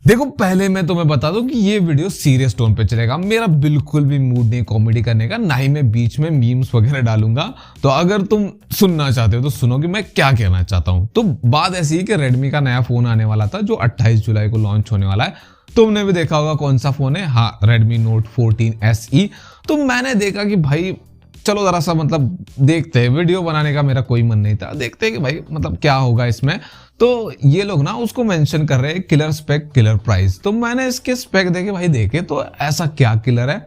देखो पहले मैं तुम्हें बता दूं कि ये वीडियो सीरियस टोन पे चलेगा। मेरा बिल्कुल भी मूड नहीं कॉमेडी करने का, ना ही मैं बीच में मीम्स वगैरह डालूंगा। तो अगर तुम सुनना चाहते हो तो सुनो कि मैं क्या कहना चाहता हूं। तो बात ऐसी है कि रेडमी का नया फोन आने वाला था जो 28 जुलाई को लॉन्च होने वाला है। तुमने भी देखा होगा कौन सा फोन है, हाँ रेडमी नोट 14 SE। तो मैंने देखा कि भाई चलो जरा सा मतलब देखते हैं, वीडियो बनाने का मेरा कोई मन नहीं था, देखते हैं कि भाई मतलब क्या होगा इसमें। तो ये लोग ना उसको मेंशन कर रहे हैं किलर स्पेक किलर प्राइस। तो मैंने इसके स्पेक देखे भाई, देखे तो ऐसा क्या किलर है।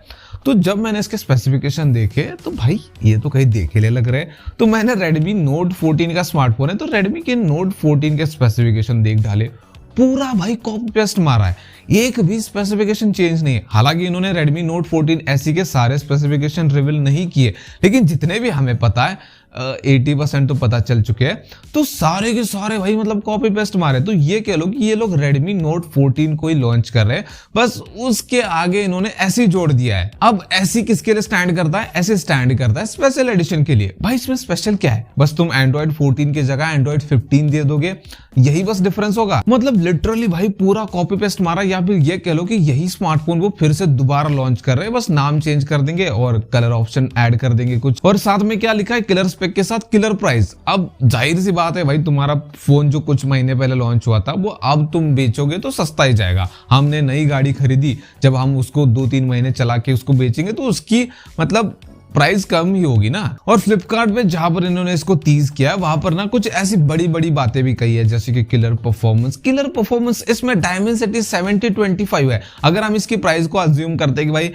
तो जब मैंने इसके स्पेसिफिकेशन देखे तो भाई ये तो कहीं देखे ले लग रहे। तो मैंने रेडमी नोट 14 का स्मार्टफोन है तो रेडमी के नोट 14 के स्पेसिफिकेशन देख डाले, पूरा भाई कॉपी पेस्ट मारा है, एक भी स्पेसिफिकेशन चेंज नहीं है। हालांकि इन्होंने Redmi Note 14 SE के सारे स्पेसिफिकेशन रिवील नहीं किए, लेकिन जितने भी हमें पता है 80% तो पता चल चुके हैं। तो सारे के सारे भाई मतलब कॉपी पेस्ट मारे। तो ये कह लो कि ये लोग Redmi Note 14 को ही लॉन्च कर रहे हैं, बस उसके आगे इन्होंने SE जोड़ दिया है। अब SE किसके लिए स्टैंड करता है? SE स्टैंड करता है स्पेशल एडिशन के लिए। भाई इसमें स्पेशल क्या है? बस तुम Android 14 की जगह Android 15 दे दोगे, यही बस डिफरेंस होगा। मतलब लिटरली भाई पूरा कॉपी पेस्ट मारा, या फिर ये कह लो कि यही स्मार्टफोन वो फिर से दोबारा लॉन्च कर रहे हैं, बस नाम चेंज कर देंगे और कलर ऑप्शन ऐड कर देंगे कुछ, और साथ में क्या लिखा है, किलर स्पेक के साथ किलर प्राइस। अब जाहिर सी बात है भाई, तुम्हारा फोन जो कुछ महीने पहले लॉन्च हुआ था वो अब तुम बेचोगे तो सस्ता ही जाएगा। हमने नई गाड़ी खरीदी, जब हम उसको 2-3 महीने चला के उसको बेचेंगे तो उसकी मतलब प्राइस कम ही होगी ना। और फ्लिपकार्ट पे जहां पर इन्होंने इसको तीज किया है वहां पर ना कुछ ऐसी बड़ी बड़ी बातें भी कही है, जैसे कि किलर परफॉर्मेंस इसमें डायमेंसिटी 70/25 है। अगर हम इसकी प्राइस को अज्यूम करते हैं कि भाई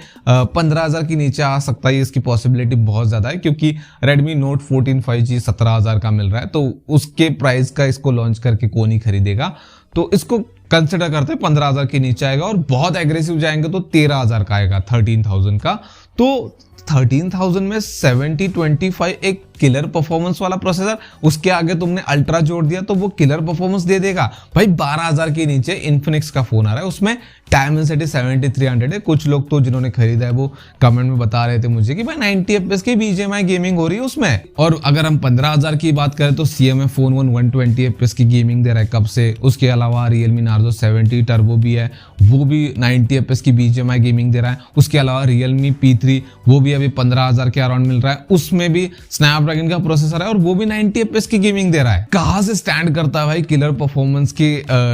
15,000 के नीचे आ सकता है, इसकी पॉसिबिलिटी बहुत ज्यादा है, क्योंकि Redmi Note 14 5G 17,000 का मिल रहा है, तो उसके प्राइस का इसको लॉन्च करके कौन ही खरीदेगा। तो इसको कंसिडर करते हैं 15,000 के नीचे आएगा, और बहुत एग्रेसिव जाएंगे तो 13,000 का आएगा, 13,000 का। तो 13,000 में 70/25 एक किलर परफॉर्मेंस वाला प्रोसेसर, उसके आगे तुमने अल्ट्रा जोड़ दिया तो वो किलर परफॉर्मेंस दे देगा। भाई 12,000 के नीचे इन्फिनिक्स का फोन आ रहा है, उसमें डायमेंसिटी 7300 है। कुछ लोग तो जिन्होंने खरीदा है वो कमेंट में बता रहे थे मुझे कि भाई 90 FPS की BGMI गेमिंग हो रही है उसमें। और अगर हम 15,000 की बात करें तो CMA फोन 120 FPS की गेमिंग दे रहा है कब से। उसके अलावा Realme Narzo 70 टर्बो भी है, वो भी 90 FPS की BGMI गेमिंग दे रहा है। उसके अलावा Realme P3 वो भी अभी 15,000 के अराउंड मिल रहा है, उसमें भी स्नैपड्रैगन का प्रोसेसर है और वो भी 90 FPS की गेमिंग दे रहा है। कहां से स्टैंड करता है भाई किलर परफॉर्मेंस की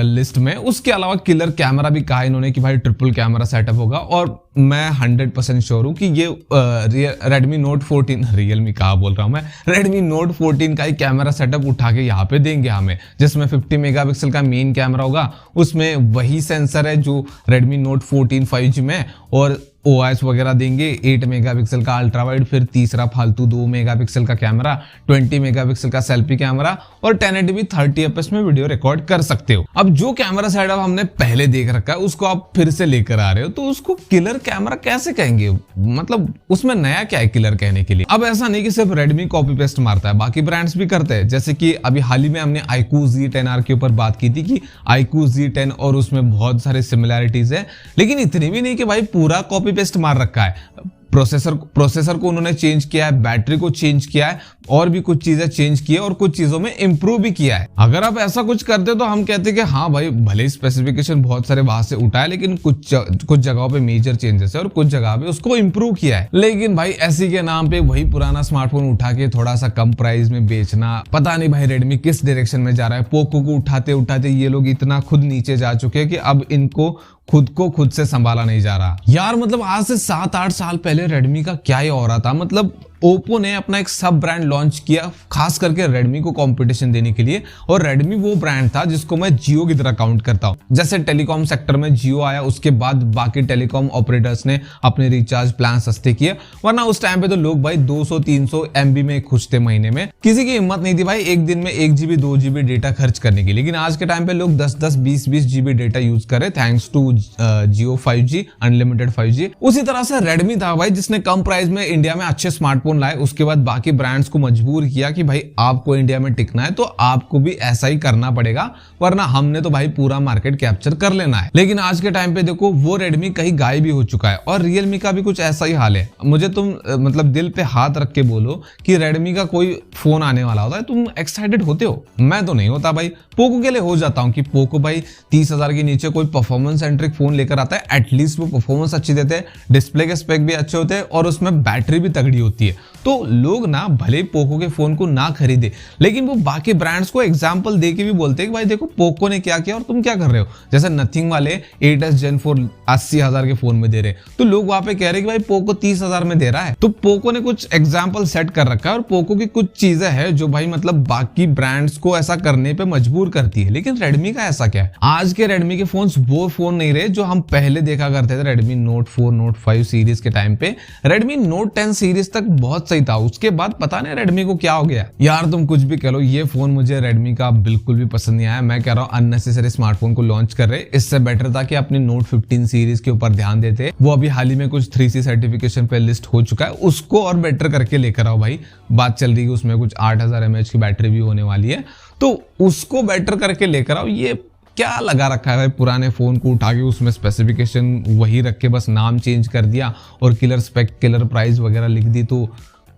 लिस्ट में। उसके अलावा किलर कैमरा भी कहा इन्होंने कि भाई ट्रिपल कैमरा सेटअप होगा, और मैं 100% श्योर हूं कि ये Redmi Note 14 Realme कहा बोल रहा हूं मैं, Redmi Note 14 का ही कैमरा सेटअप उठा के यहाँ पे देंगे हमें, जिसमें 50 मेगापिक्सल का मेन कैमरा होगा। उसमें वही सेंसर है जो Redmi Note 14 5G में, और OIS वगैरह देंगे। 8 मेगापिक्सल का अल्ट्रा वाइड, फिर तीसरा फालतू 2 मेगापिक्सल का कैमरा, 20 मेगापिक्सल का सेल्फी कैमरा, और 1080p 30 FPS में वीडियो रिकॉर्ड कर सकते हो। अब जो कैमरा सेटअप हमने पहले देख रखा है उसको आप फिर से लेकर आ रहे हो, तो उसको किलर कैमरा कैसे कहेंगे? मतलब उसमें नया क्या है किलर कहने के लिए? अब ऐसा नहीं कि सिर्फ Redmi कॉपी पेस्ट मारता है, बाकी ब्रांड्स भी करते हैं। जैसे कि अभी हाल ही में हमने iQOO Z10R के ऊपर बात की थी कि iQOO Z10 और उसमें बहुत सारे सिमिलैरिटीज है, लेकिन इतनी भी नहीं कि भाई पूरा कॉपी पेस्ट मार रखा है। प्रोसेसर को उन्होंने चेंज किया है, बैटरी को चेंज किया है, और भी कुछ चीजें चेंज की है, और कुछ चीजों में इंप्रूव भी किया है। अगर आप ऐसा कुछ करते तो हम कहते कि हाँ भाई भले ही स्पेसिफिकेशन बहुत सारे वहां से उठाए, लेकिन कुछ जगहों पे मेजर चेंजेस है और कुछ जगह पे उसको इंप्रूव किया है। लेकिन भाई SE के नाम पे वही पुराना स्मार्टफोन उठा के थोड़ा सा कम प्राइस में बेचना, पता नहीं भाई रेडमी किस डायरेक्शन में जा रहा है। पोको को उठाते उठाते ये लोग इतना खुद नीचे जा चुके हैं कि अब इनको खुद से संभाला नहीं जा रहा यार। मतलब आज से 7-8 साल पहले रेडमी का क्या ही हो रहा था। मतलब ओप्पो ने अपना एक सब ब्रांड लॉन्च किया खास करके रेडमी को कंपटीशन देने के लिए, और रेडमी वो ब्रांड था जिसको मैं जियो की तरह काउंट करता हूं। जैसे टेलीकॉम सेक्टर में जियो आया, उसके बाद बाकी टेलीकॉम ऑपरेटर्स ने अपने रिचार्ज प्लान सस्ते किए, वरना उस टाइम पे तो लोग भाई 200-300 MB में खुश थे महीने में। किसी की हिम्मत नहीं थी भाई एक दिन में 1 GB 2 GB डेटा खर्च करने की। लेकिन आज के टाइम पे लोग 10-10 20-20 GB डेटा यूज करे thanks to Jio 5G unlimited 5G। उसी तरह से रेडमी था भाई जिसने कम प्राइस में इंडिया में अच्छे स्मार्टफोन स्मार्टफोन लाए, उसके बाद बाकी ब्रांड्स को मजबूर किया कि भाई आपको इंडिया में टिकना है तो आपको भी ऐसा ही करना पड़ेगा, वरना हमने तो भाई पूरा मार्केट कैप्चर कर लेना है। लेकिन आज के टाइम पे देखो वो रेडमी कहीं गायब ही हो चुका है और रियलमी का भी कुछ ऐसा ही हाल है। मुझे तुम मतलब दिल पे हाथ रख के बोलो कि रेडमी का कोई फोन आने वाला होता है, तुम एक्साइटेड होते हो? मैं तो नहीं होता भाई। पोको के लिए हो जाता हूँ कि पोको भाई 30,000 के नीचे कोई परफॉर्मेंस सेंट्रिक फोन लेकर आता है, एटलीस्ट वो परफॉर्मेंस अच्छी देते हैं, डिस्प्ले के स्पेक भी अच्छे होते हैं और उसमें बैटरी भी तगड़ी होती है। तो लोग ना भले पोको के फोन को ना खरीदे, लेकिन वो बाकी ब्रांड्स को एग्जांपल दे के भी बोलते हैं कि भाई देखो पोको ने क्या किया और तुम क्या कर रहे हो। जैसे नथिंग वाले 8s Gen 4 80,000 के फोन में दे रहे, तो लोग वहां पे कह रहे कि भाई पोको 30,000 में दे रहा है। तो पोको ने कुछ एग्जाम्पल सेट कर रखा है और पोको की कुछ चीजें हैं जो भाई मतलब बाकी ब्रांड्स को ऐसा करने पे मजबूर करती है। लेकिन रेडमी का ऐसा क्या है? आज के रेडमी के फोन वो फोन नहीं रहे जो हम पहले देखा करते थे रेडमी नोट 4 नोट 5 सीरीज के टाइम पे। रेडमी नोट 10 सीरीज तक बहुत सही था, उसके बाद पता नहीं रेडमी को क्या हो गया यार। तुम कुछ भी कह लो, ये फोन मुझे रेडमी का बिल्कुल भी पसंद नहीं आया। मैं कह रहा हूँ अननेसेसरी स्मार्टफोन को लॉन्च कर रहे, इससे बेटर था कि अपनी नोट 15 सीरीज के ऊपर ध्यान देते। वो अभी हाल ही में कुछ 3C सर्टिफिकेशन पे लिस्ट हो चुका है, उसको और बेटर करके लेकर आओ भाई। बात चल रही है उसमें कुछ 8000 mAh की बैटरी भी होने वाली है, तो उसको बेटर करके लेकर आओ। ये क्या लगा रखा है भाई, पुराने फोन को उठा के उसमें स्पेसिफिकेशन वही रख के बस नाम चेंज कर दिया और किलर स्पेक किलर प्राइस वगैरह लिख दी तो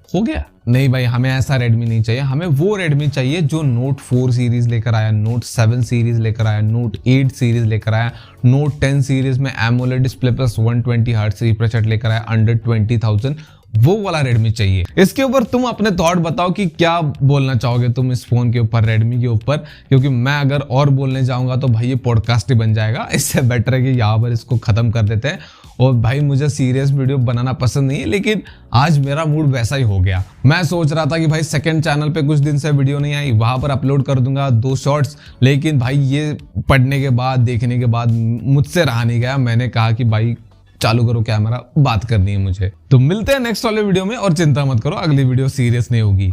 हो गया? नहीं भाई, हमें ऐसा रेडमी नहीं चाहिए। हमें वो रेडमी चाहिए जो नोट 4 सीरीज लेकर आया, नोट 7 सीरीज लेकर आया, नोट 8 सीरीज लेकर आया, नोट 10 सीरीज में AMOLED display plus 120 hertz refresh rate लेकर आया अंडर 20,000। वो वाला रेडमी चाहिए। इसके ऊपर तुम अपने थॉट बताओ कि क्या बोलना चाहोगे तुम इस फोन के ऊपर, रेडमी के ऊपर, क्योंकि मैं अगर और बोलने जाऊंगा तो भाई ये पॉडकास्ट ही बन जाएगा। इससे बेटर है कि यहाँ पर इसको खत्म कर देते हैं। और भाई मुझे सीरियस वीडियो बनाना पसंद नहीं है, लेकिन आज मेरा मूड वैसा ही हो गया। मैं सोच रहा था कि भाई सेकंड चैनल पे कुछ दिन से वीडियो नहीं आई, वहां पर अपलोड कर दूंगा 2 शॉर्ट्स, लेकिन भाई ये पढ़ने के बाद देखने के बाद मुझसे रहा नहीं गया। मैंने कहा कि भाई चालू करो कैमरा, बात करनी है मुझे। तो मिलते हैं नेक्स्ट वाले वीडियो में और चिंता मत करो, अगली वीडियो सीरियस नहीं होगी।